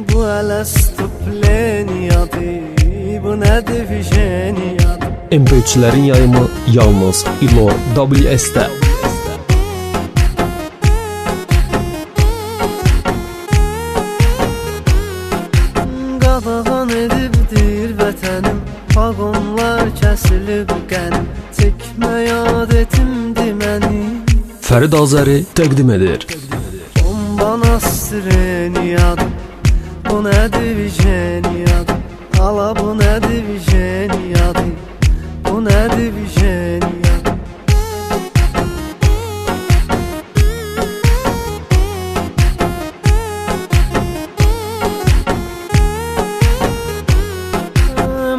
Bu elə stupleniyadır, bu nədir vijeniyadır. MP3'lerin yayımı yalnız Ilor WS'də. Qadağan edibdir vətənim, vaqonlar kəsilib qənim, çəkmə yad etimdi məni. Fərid Azəri təqdim edir. Bombana streniyadır, bu nədir vijeniyadır. Ala bu nədir vijeniyadır, bu nədir vijeniyadır.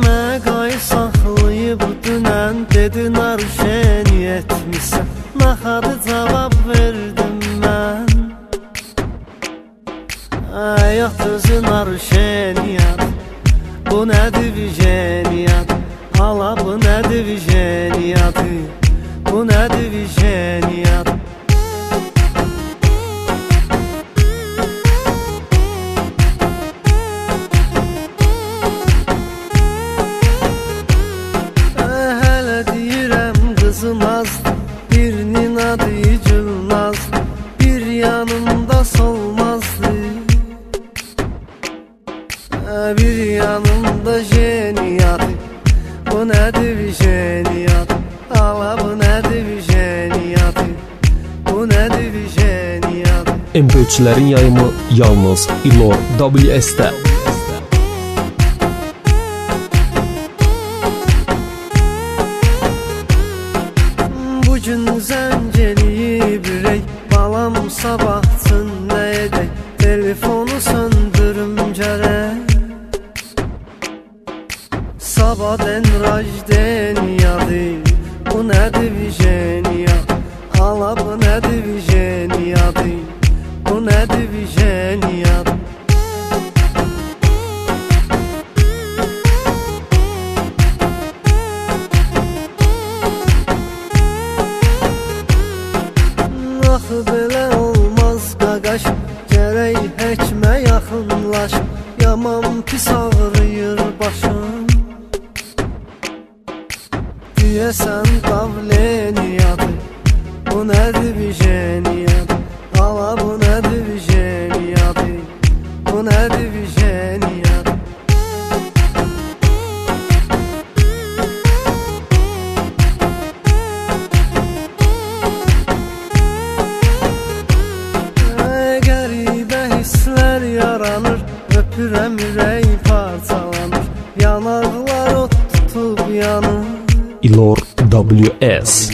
Məqay saxlayıb dünən dedi narüşeniyet misən. Naxadı cavab verdim mən. Həyat özü narüşeniyadır, bu nədir vijeniyadır. Ala bu nədir vijeniyadır, bu nədir vijeniyadır. Hələ deyirəm qızım azdır, birinin adı Gülnazdır, bir yanımda solmazdı, bir yanımda jeniyadır. Bu nədir vijeniyadır, ala bu nədir vijeniyadır, bu nədir vijeniyadır. MP3'lerin yayımı yalnız Ilor WS'də. Bugün zəng eləyib ürək, balam sabahçın nə edək, telefonu söndürüm gərək. Sabahdən rajdeniyadır, bu nədir vijeniyadır. Ala bu nədir vijeniyadır, bu nədir vijeniyadır. Axı belə olmaz qaqaş, gərək həkmə yaxınlaş. Yaman pis ağrıyır başım, deyəsən davleniyadır, bu nədir vijeniyadır. Ala bu nədir vijeniyadır, bu nədir vijeniyadır. Qəribə hisslər yaranır, öpürəm ürək parçalanır, yanaqlar ot tutub yanır. Ilor WS.